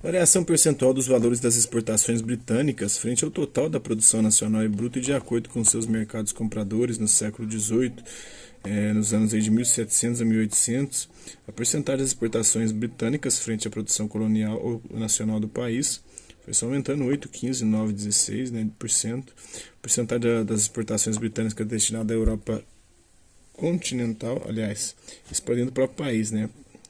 Variação percentual dos valores das exportações britânicas frente ao total da produção nacional e bruta e de acordo com seus mercados compradores no século XVIII, nos anos aí de 1700 a 1800, a percentagem das exportações britânicas frente à produção colonial ou nacional do país foi só aumentando 8, 15, 9, 16, né, por cento. A percentagem das exportações britânicas destinada à Europa continental, aliás, expandindo para o país, né,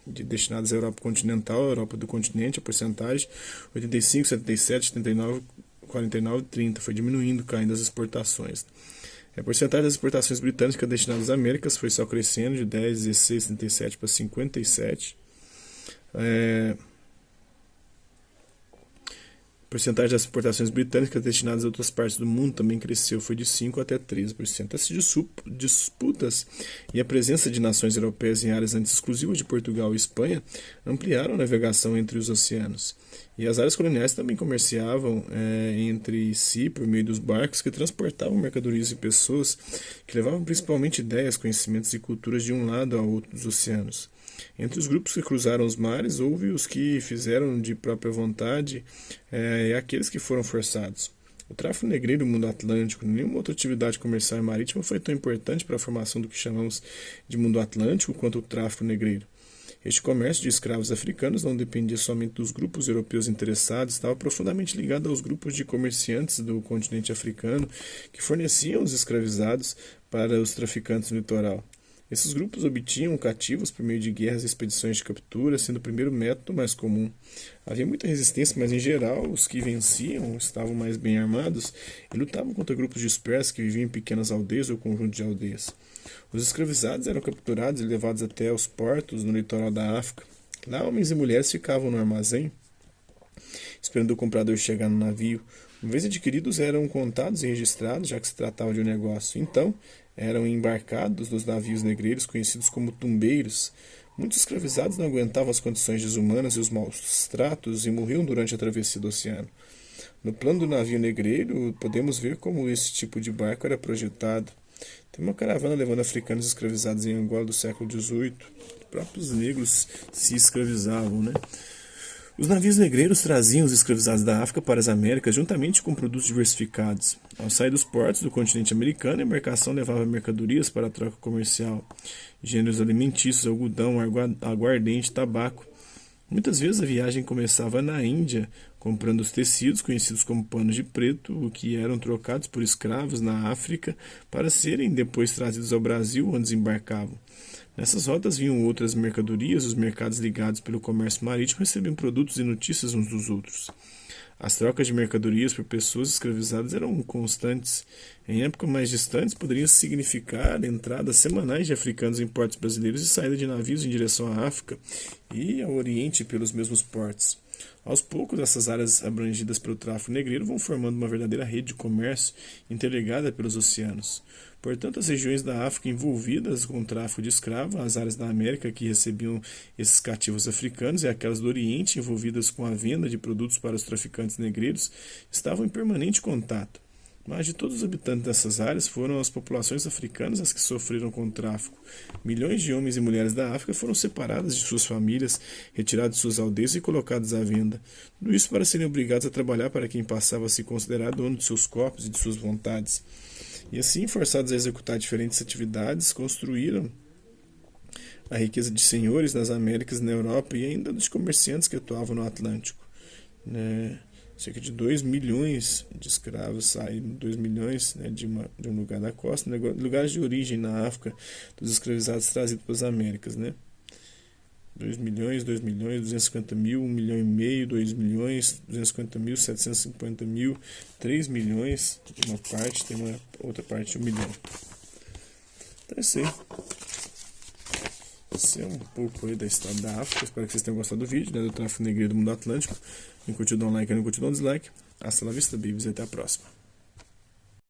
destinadas à Europa continental, Europa do continente, a porcentagem 85, 77, 79, 49, 30, foi diminuindo, caindo as exportações. A porcentagem das exportações britânicas destinadas às Américas foi só crescendo de 10, 16, 77 para 57. A porcentagem das exportações britânicas destinadas a outras partes do mundo também cresceu, foi de 5 até 13%. Essas disputas e a presença de nações europeias em áreas antes exclusivas de Portugal e Espanha ampliaram a navegação entre os oceanos. E as áreas coloniais também comerciavam entre si por meio dos barcos que transportavam mercadorias e pessoas que levavam principalmente ideias, conhecimentos e culturas de um lado ao outro dos oceanos. Entre os grupos que cruzaram os mares, houve os que fizeram de própria vontade e aqueles que foram forçados. O tráfico negreiro no mundo atlântico, nenhuma outra atividade comercial e marítima foi tão importante para a formação do que chamamos de mundo atlântico quanto o tráfico negreiro. Este comércio de escravos africanos não dependia somente dos grupos europeus interessados, estava profundamente ligado aos grupos de comerciantes do continente africano que forneciam os escravizados para os traficantes no litoral. Esses grupos obtinham cativos por meio de guerras e expedições de captura, sendo o primeiro método mais comum. Havia muita resistência, mas em geral os que venciam estavam mais bem armados e lutavam contra grupos dispersos que viviam em pequenas aldeias ou conjuntos de aldeias. Os escravizados eram capturados e levados até os portos no litoral da África. Lá homens e mulheres ficavam no armazém, esperando o comprador chegar no navio. Uma vez adquiridos, eram contados e registrados, já que se tratava de um negócio. Então, eram embarcados nos navios negreiros, conhecidos como tumbeiros. Muitos escravizados não aguentavam as condições desumanas e os maus tratos e morriam durante a travessia do oceano. No plano do navio negreiro, podemos ver como esse tipo de barco era projetado. Tem uma caravana levando africanos escravizados em Angola do século XVIII. Os próprios negros se escravizavam, né? Os navios negreiros traziam os escravizados da África para as Américas juntamente com produtos diversificados. Ao sair dos portos do continente americano, a embarcação levava mercadorias para a troca comercial, gêneros alimentícios, algodão, aguardente, tabaco. Muitas vezes a viagem começava na Índia, comprando os tecidos conhecidos como panos de preto, que eram trocados por escravos na África para serem depois trazidos ao Brasil, onde desembarcavam. Nessas rotas vinham outras mercadorias, os mercados ligados pelo comércio marítimo recebiam produtos e notícias uns dos outros. As trocas de mercadorias por pessoas escravizadas eram constantes. Em épocas mais distantes, poderiam significar entradas semanais de africanos em portos brasileiros e saída de navios em direção à África e ao Oriente pelos mesmos portos. Aos poucos, essas áreas abrangidas pelo tráfico negreiro vão formando uma verdadeira rede de comércio interligada pelos oceanos. Portanto, as regiões da África envolvidas com o tráfico de escravos, as áreas da América que recebiam esses cativos africanos e aquelas do Oriente envolvidas com a venda de produtos para os traficantes negreiros estavam em permanente contato. Mas de todos os habitantes dessas áreas foram as populações africanas as que sofreram com o tráfico. Milhões de homens e mulheres da África foram separadas de suas famílias, retirados de suas aldeias e colocados à venda. Tudo isso para serem obrigados a trabalhar para quem passava a se considerar dono de seus corpos e de suas vontades. E assim, forçados a executar diferentes atividades, construíram a riqueza de senhores nas Américas, na Europa e ainda dos comerciantes que atuavam no Atlântico. Cerca de 2 milhões de escravos saíram, 2 milhões de um lugar da costa, lugares de origem na África, dos escravizados trazidos para as Américas. 2 milhões, 250 mil, 1 milhão e meio, 2 milhões, 250 mil, 750 mil, 3 milhões, uma parte, tem uma outra parte de 1 milhão. Então é isso aí. Esse é um pouco aí da história da África. Espero que vocês tenham gostado do vídeo, do tráfico negreiro do mundo atlântico. Quem curtiu, dá um like, quem não curtiu, dá um dislike. Hasta la vista, bibis, e até a próxima.